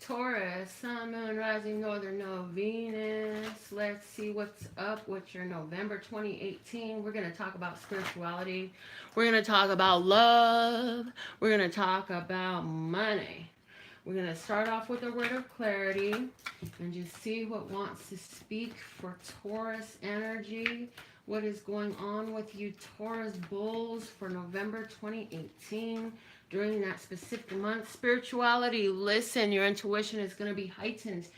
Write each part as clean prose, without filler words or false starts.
Taurus, Sun, Moon, Rising, Northern Node, Venus. Let's see what's up with your November 2018. We're going to talk about spirituality. We're going to talk about love. We're going to talk about money. We're going to start off with a word of clarity and just see what wants to speak for Taurus energy. What is going on with you Taurus bulls for November 2018 during that specific month? Spirituality, listen, your intuition is going to be heightened.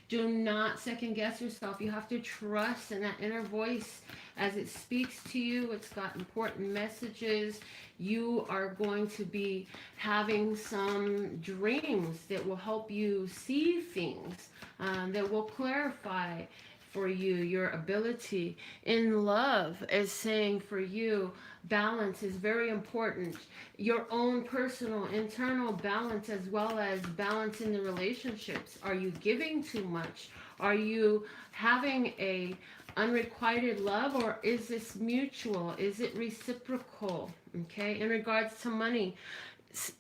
Do not second guess yourself. You have to trust in that inner voice as it speaks to you. It's got important messages. You are going to be having some dreams that will help you see things, that will clarify for you your ability. In love is saying for you, balance is very important. Your own personal internal balance, as well as balance in the relationships. Are you giving too much? Are you having a unrequited love, or is this mutual? Is it reciprocal? Okay, in regards to money,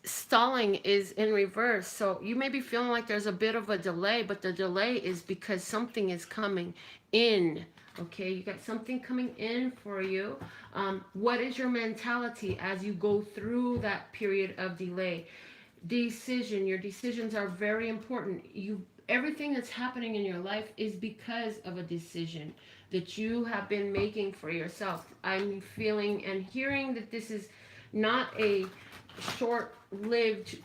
stalling is in reverse. So you may be feeling like there's a bit of a delay, but the delay is because something is coming in. Okay, you got something coming in for you. What is your mentality as you go through that period of delay? Decision. Your decisions are very important. Everything that's happening in your life is because of a decision that you have been making for yourself. I'm feeling and hearing that this is not a short-lived,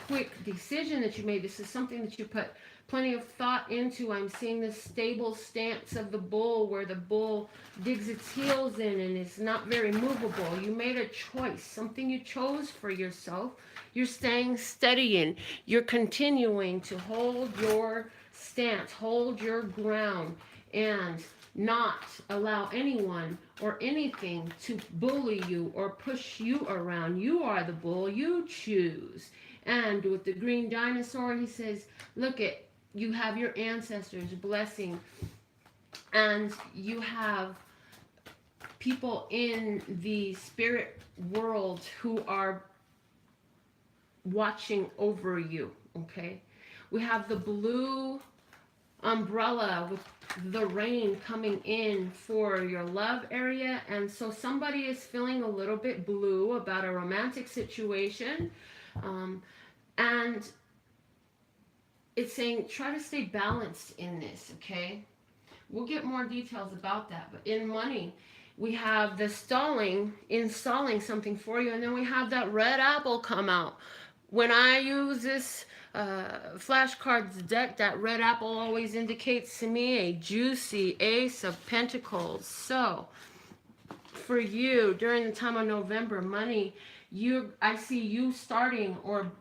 quick decision that you made. This is something that you put plenty of thought into. I'm seeing the stable stance of the bull, where the bull digs its heels in and is not very movable. You made a choice, something you chose for yourself. You're staying steady in. You're continuing to hold your stance, hold your ground, and not allow anyone or anything to bully you or push you around. You are the bull. You choose. And with the green dinosaur, he says, look at, you have your ancestors' blessing, and you have people in the spirit world who are watching over you. Okay, we have the blue umbrella with the rain coming in for your love area, and so somebody is feeling a little bit blue about a romantic situation, and it's saying try to stay balanced in this. Okay, we'll get more details about that. But in money, we have the installing something for you, and then we have that red apple come out. When I use this flashcards deck, that red apple always indicates to me a juicy ace of pentacles. So for you during the time of November, money, I see you starting or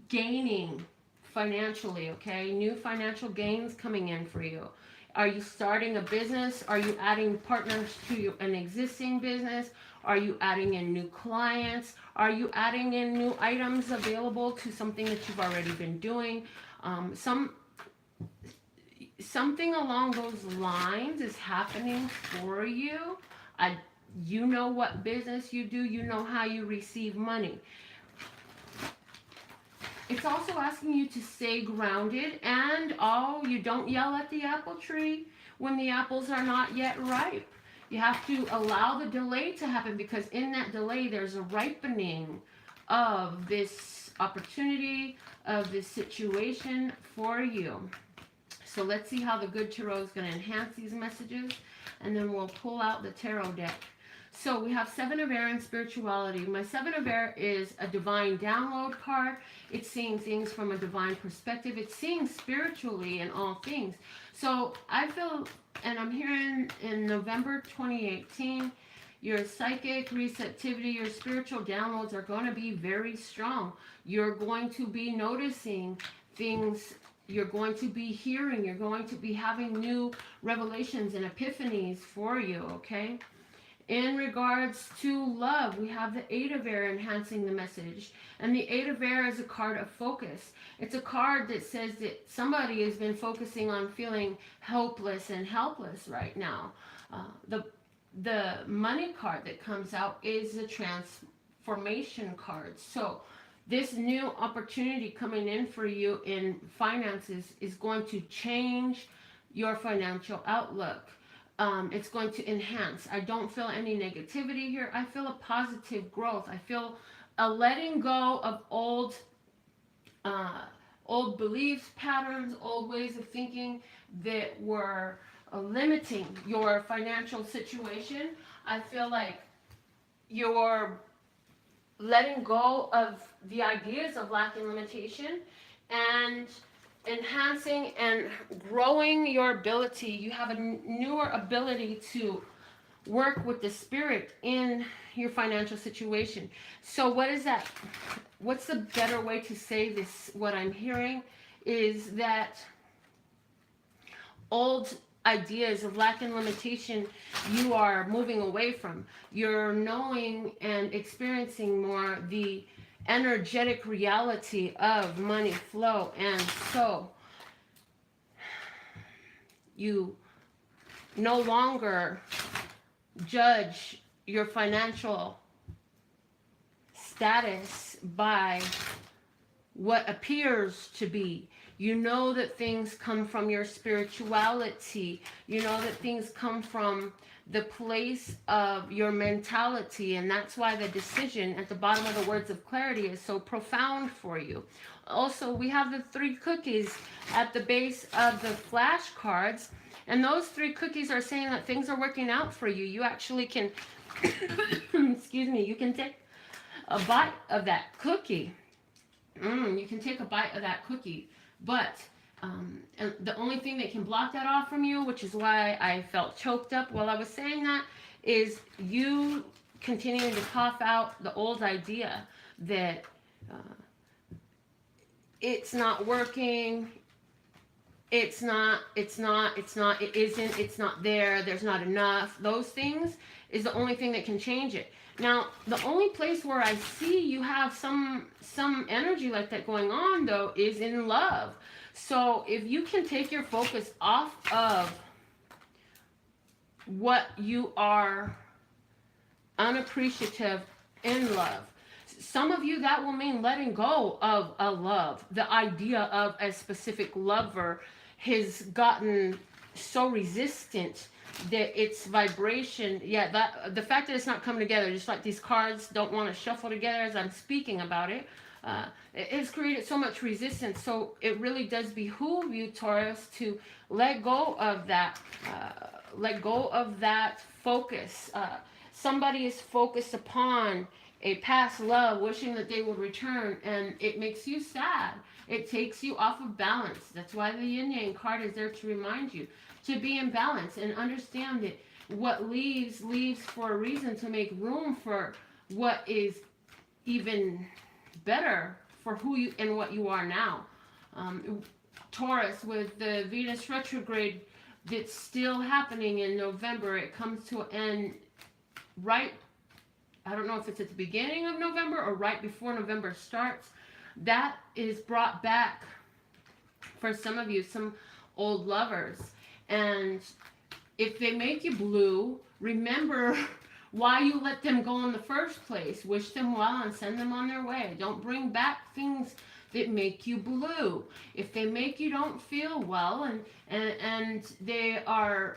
gaining financially. Okay, new financial gains coming in for you. Are you starting a business? Are you adding partners to an existing business? Are you adding in new clients? Are you adding in new items available to something that you've already been doing? Something along those lines is happening for you. You know what business you do. You know how you receive money. It's also asking you to stay grounded, and you don't yell at the apple tree when the apples are not yet ripe. You have to allow the delay to happen, because in that delay there's a ripening of this opportunity, of this situation for you. So let's see how the good tarot is going to enhance these messages, and then we'll pull out the tarot deck. So we have Seven of Air and spirituality. My Seven of Air is a divine download card. It's seeing things from a divine perspective. It's seeing spiritually in all things. So I feel, and I'm hearing in November 2018, your psychic receptivity, your spiritual downloads are going to be very strong. You're going to be noticing things. You're going to be hearing. You're going to be having new revelations and epiphanies for you, okay? In regards to love, we have the Eight of Air enhancing the message. And the Eight of Air is a card of focus. It's a card that says that somebody has been focusing on feeling hopeless and helpless right now. The money card that comes out is a transformation card. So This new opportunity coming in for you in finances is going to change your financial outlook. It's going to enhance. I don't feel any negativity here. I feel a positive growth. I feel a letting go of old beliefs, patterns, old ways of thinking that were limiting your financial situation. I feel like you're letting go of the ideas of lack and limitation and enhancing and growing your ability. You have a newer ability to work with the spirit in your financial situation. So what is that? What's the better way to say this? What I'm hearing is that old ideas of lack and limitation you are moving away from. You're knowing and experiencing more the energetic reality of money flow, and so you no longer judge your financial status by what appears to be. You know that things come from your spirituality. You know that things come from the place of your mentality, and that's why the decision at the bottom of the words of clarity is so profound for you. Also, we have the 3 cookies at the base of the flashcards, and those 3 cookies are saying that things are working out for you. You actually can, excuse me, you can take a bite of that cookie. You can take a bite of that cookie. But and the only thing that can block that off from you, which is why I felt choked up while I was saying that, is you continuing to cough out the old idea that it's not working, it isn't, it's not there, there's not enough. Those things is the only thing that can change it. Now, the only place where I see you have some energy like that going on, though, is in love. So if you can take your focus off of what you are unappreciative in love. Some of you, that will mean letting go of a love. The idea of a specific lover has gotten so resistant that its vibration, that the fact that it's not coming together, just like these cards don't want to shuffle together as I'm speaking about it, it has created so much resistance. So it really does behoove you, Taurus, to let go of that focus. Somebody is focused upon a past love, wishing that they would return, and it makes you sad. It takes you off of balance. That's why the yin yang card is there to remind you to be in balance and understand that what leaves for a reason, to make room for what is even better for who you and what you are now. Taurus, with the Venus retrograde that's still happening in November, it comes to an end right, I don't know if it's at the beginning of November or right before November starts. That is brought back for some of you, some old lovers. And if they make you blue, remember why you let them go in the first place. Wish them well and send them on their way. Don't bring back things that make you blue. If they make you don't feel well and they are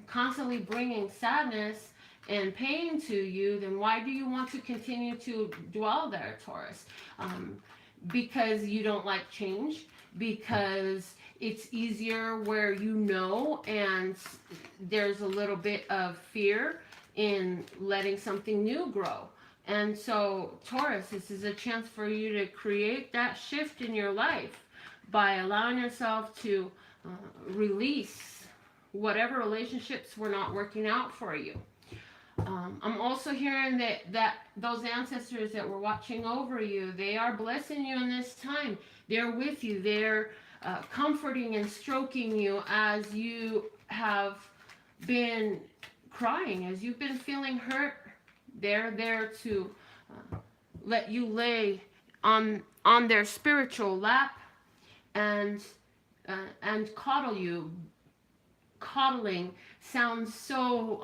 constantly bringing sadness and pain to you, then why do you want to continue to dwell there, Taurus? Because you don't like change, because it's easier where you know, and there's a little bit of fear in letting something new grow. And so, Taurus, this is a chance for you to create that shift in your life by allowing yourself to release whatever relationships were not working out for you. I'm also hearing that those ancestors that were watching over you, they are blessing you in this time. They're with you. They're comforting and stroking you as you have been crying, as you've been feeling hurt. They're there to let you lay on their spiritual lap and coddle you. Coddling sounds so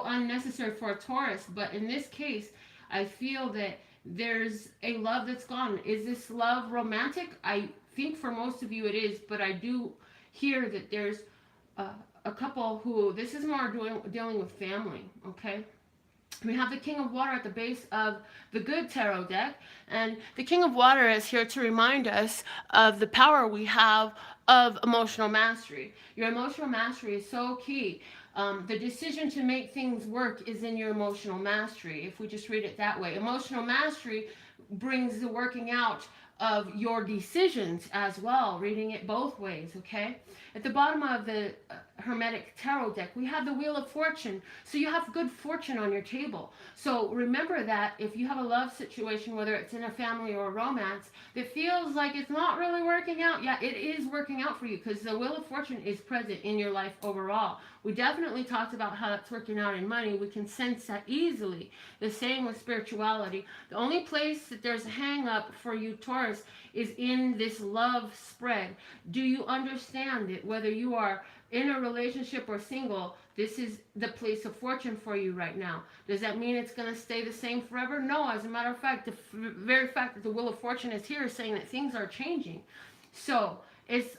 unnecessary for a Taurus, but in this case, I feel that there's a love that's gone. Is this love romantic? I think for most of you it is, but I do hear that there's a couple who, this is more dealing with family, okay? We have the King of Water at the base of the good tarot deck, and the King of Water is here to remind us of the power we have of emotional mastery. Your emotional mastery is so key. The decision to make things work is in your emotional mastery, if we just read it that way. Emotional mastery brings the working out of your decisions as well, reading it both ways, okay? At the bottom of the Hermetic Tarot deck, we have the Wheel of Fortune. So you have good fortune on your table. So remember that if you have a love situation, whether it's in a family or a romance, that feels like it's not really working out, yeah, it is working out for you, because the Wheel of Fortune is present in your life overall. We definitely talked about how that's working out in money. We can sense that easily. The same with spirituality. The only place that there's a hang up for you, Taurus, is in this love spread. Do you understand it? Whether you are in a relationship or single, this is the place of fortune for you right now. Does that mean it's going to stay the same forever? No. As a matter of fact, the very fact that the Wheel of Fortune is here is saying that things are changing. So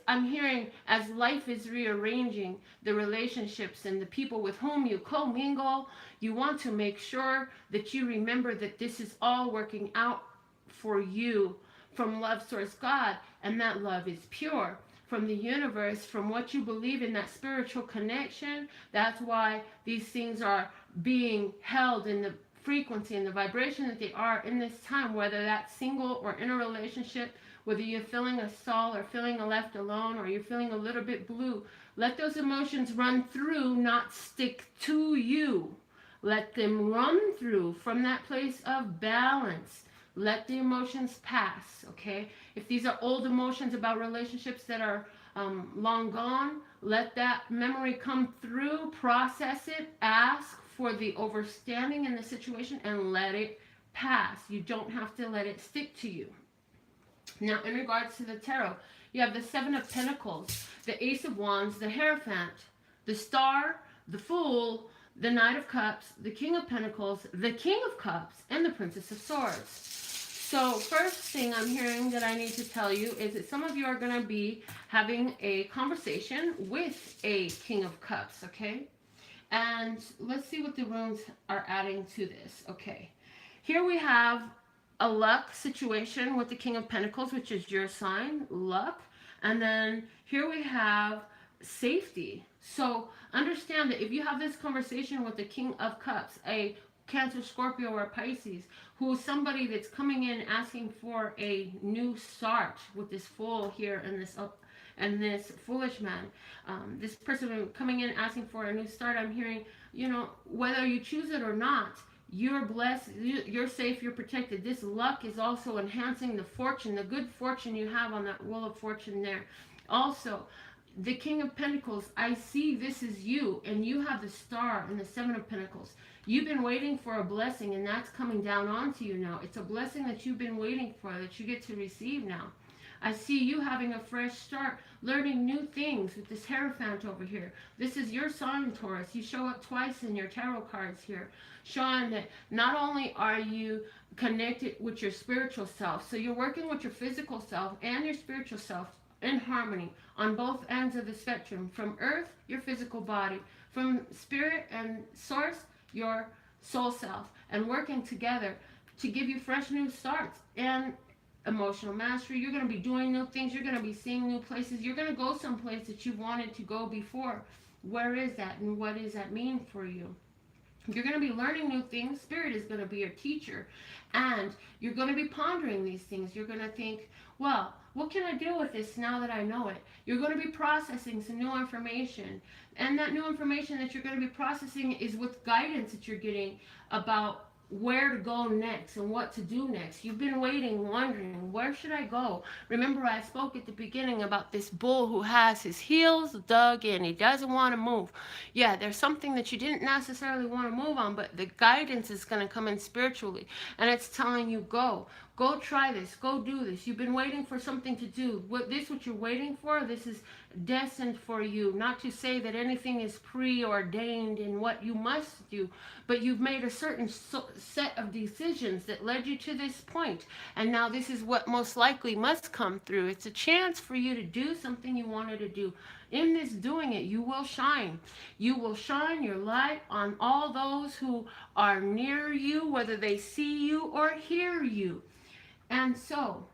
I'm hearing, as life is rearranging the relationships and the people with whom you commingle, you want to make sure that you remember that this is all working out for you from love source God, and that love is pure from the universe, from what you believe in, that spiritual connection. That's why these things are being held in the frequency and the vibration that they are in this time, whether that's single or in a relationship, whether you're feeling a soul or feeling left alone, or you're feeling a little bit blue. Let those emotions run through, not stick to you. Let them run through from that place of balance. Let the emotions pass, okay? If these are old emotions about relationships that are long gone, let that memory come through, process it, ask for the overstanding in the situation, and let it pass. You don't have to let it stick to you. Now, in regards to the tarot, you have the Seven of Pentacles, the Ace of Wands, the Hierophant, the Star, the Fool, the Knight of Cups, the King of Pentacles, the King of Cups, and the Princess of Swords. So first thing I'm hearing that I need to tell you is that some of you are going to be having a conversation with a King of Cups, okay? And let's see what the runes are adding to this, okay? Here we have a luck situation with the King of Pentacles, which is your sign, luck. And then here we have safety. So understand that if you have this conversation with the King of Cups, a Cancer, Scorpio, or Pisces, who is somebody that's coming in asking for a new start with this Fool here and this foolish man. This person coming in asking for a new start, I'm hearing, you know, whether you choose it or not, you're blessed, you're safe, you're protected. This luck is also enhancing the fortune, the good fortune you have on that Wheel of Fortune there. Also, the King of Pentacles, I see this is you, and you have the Star and the Seven of Pentacles. You've been waiting for a blessing, and that's coming down onto you now. It's a blessing that you've been waiting for, that you get to receive now. I see you having a fresh start, learning new things with this Hierophant over here. This is your sign, Taurus. You show up twice in your tarot cards here, showing that not only are you connected with your spiritual self, so you're working with your physical self and your spiritual self in harmony on both ends of the spectrum. From earth, your physical body. From spirit and source, your soul self. And working together to give you fresh new starts and emotional mastery. You're going to be doing new things. You're going to be seeing new places. You're going to go someplace that you wanted to go before. Where is that, and what does that mean for you? You're going to be learning new things. Spirit is going to be your teacher. And you're going to be pondering these things. You're going to think, well, what can I do with this now that I know it? You're going to be processing some new information. And that new information that you're going to be processing is with guidance that you're getting about where to go next and what to do next. You've been waiting, wondering, where should I go? Remember, I spoke at the beginning about this bull who has his heels dug in. He doesn't want to move. Yeah, there's something that you didn't necessarily want to move on, but the guidance is going to come in spiritually. And it's telling you, go Go try this. Go do this. You've been waiting for something to do. What you're waiting for, this is destined for you. Not to say that anything is preordained in what you must do, but you've made a certain set of decisions that led you to this point. And now this is what most likely must come through. It's a chance for you to do something you wanted to do. In this doing it, you will shine. You will shine your light on all those who are near you, whether they see you or hear you. And so,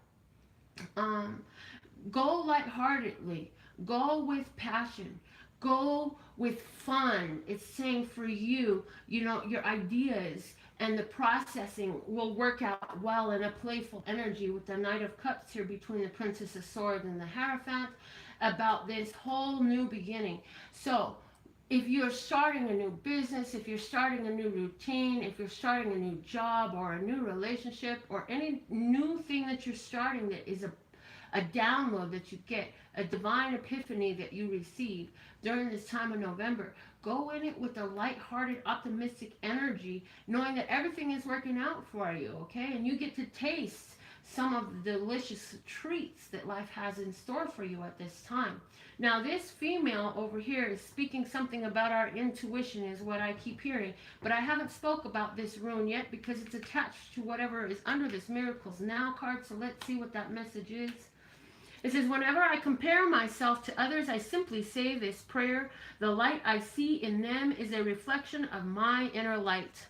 go lightheartedly. Go with passion. Go with fun. It's saying for you, you know, your ideas and the processing will work out well in a playful energy with the Knight of Cups here between the Princess of Swords and the Hierophant about this whole new beginning. So, if you're starting a new business, if you're starting a new routine, if you're starting a new job or a new relationship or any new thing that you're starting that is a download that you get, a divine epiphany that you receive during this time of November, go in it with a lighthearted, optimistic energy, knowing that everything is working out for you, okay? And you get to taste some of the delicious treats that life has in store for you at this time. Now, this female over here is speaking something about our intuition is what I keep hearing, but I haven't spoke about this rune yet because it's attached to whatever is under this Miracles Now card, so let's see what that message is. It says, whenever I compare myself to others, I simply say this prayer: the light I see in them is a reflection of my inner light.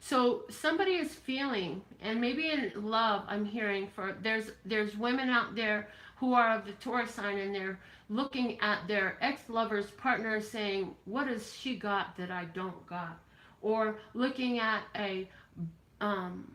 So somebody is feeling, and maybe in love, I'm hearing for, there's women out there who are of the Taurus sign, and they're looking at their ex-lover's partner saying, what has she got that I don't got? Or looking at a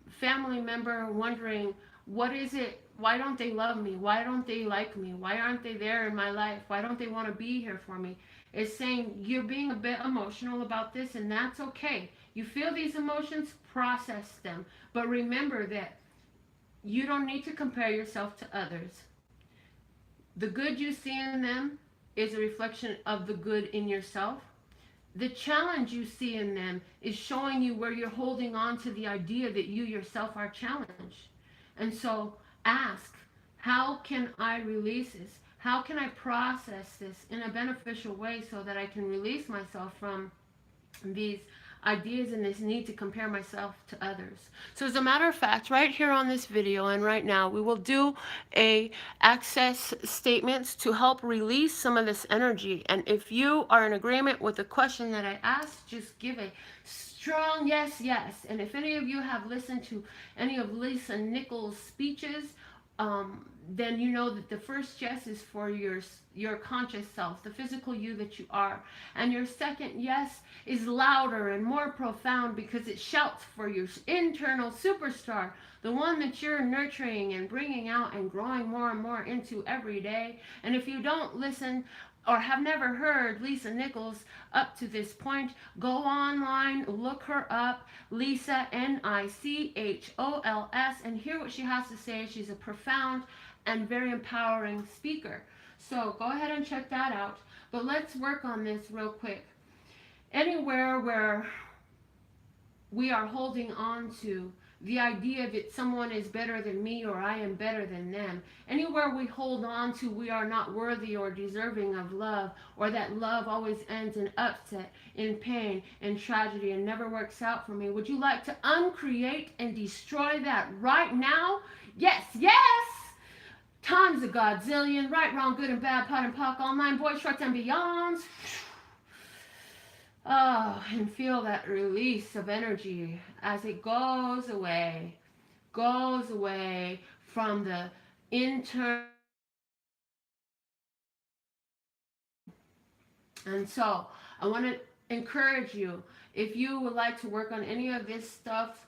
family member wondering, what is it? Why don't they love me? Why don't they like me? Why aren't they there in my life? Why don't they want to be here for me? It's saying you're being a bit emotional about this, and that's okay. You feel these emotions, process them. But remember that you don't need to compare yourself to others. The good you see in them is a reflection of the good in yourself. The challenge you see in them is showing you where you're holding on to the idea that you yourself are challenged. And so ask, how can I release this? How can I process this in a beneficial way so that I can release myself from these ideas and this need to compare myself to others? So as a matter of fact, right here on this video and right now, we will do a access statements to help release some of this energy. And if you are in agreement with the question that I asked, just give a strong yes, yes. And if any of you have listened to any of Lisa Nichols' speeches, then you know that the first yes is for your conscious self, the physical you that you are. And your second yes is louder and more profound because it shouts for your internal superstar, the one that you're nurturing and bringing out and growing more and more into every day. And if you don't listen or have never heard Lisa Nichols up to this point, go online, look her up, Lisa, Nichols, and hear what she has to say. She's a profound and very empowering speaker. So go ahead and check that out. But let's work on this real quick. Anywhere where we are holding on to the idea that someone is better than me or I am better than them, anywhere we hold on to we are not worthy or deserving of love, or that love always ends in upset, in pain, in tragedy, and never works out for me, would you like to uncreate and destroy that right now? Yes, yes! Times a godzillion, right, wrong, good and bad, pot and pock, all nine, boys, shorts, and beyonds. Oh, and feel that release of energy as it goes away from the internal. And so I want to encourage you, if you would like to work on any of this stuff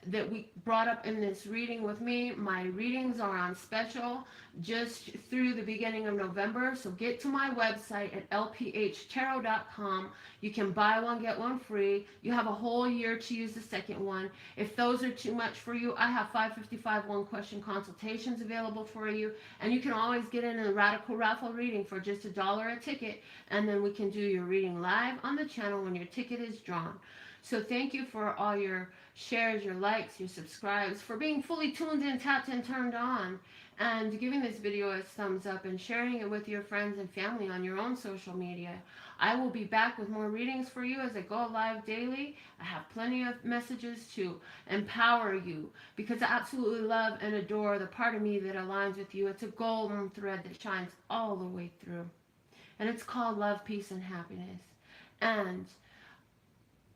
that we brought up in this reading with me, my readings are on special just through the beginning of November. So get to my website at LPHtarot.com. You can buy one, get one free. You have a whole year to use the second one. If those are too much for you, I have 555 one-question consultations available for you. And you can always get in a radical raffle reading for just $1 a ticket. And then we can do your reading live on the channel when your ticket is drawn. So thank you for all your shares, your likes, your subscribes, for being fully tuned in, tapped in, turned on, and giving this video a thumbs up and sharing it with your friends and family on your own social media. I will be back with more readings for you as I go live daily. I have plenty of messages to empower you because I absolutely love and adore the part of me that aligns with you. It's a golden thread that shines all the way through. And it's called love, peace, and happiness. And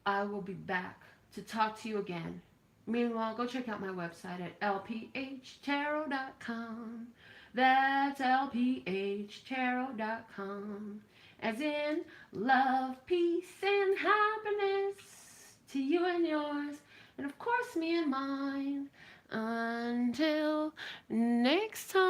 I will be back to talk to you again. Meanwhile, go check out my website at LPHtarot.com. That's LPHtarot.com. As in, love, peace, and happiness to you and yours, and of course me and mine. Until next time.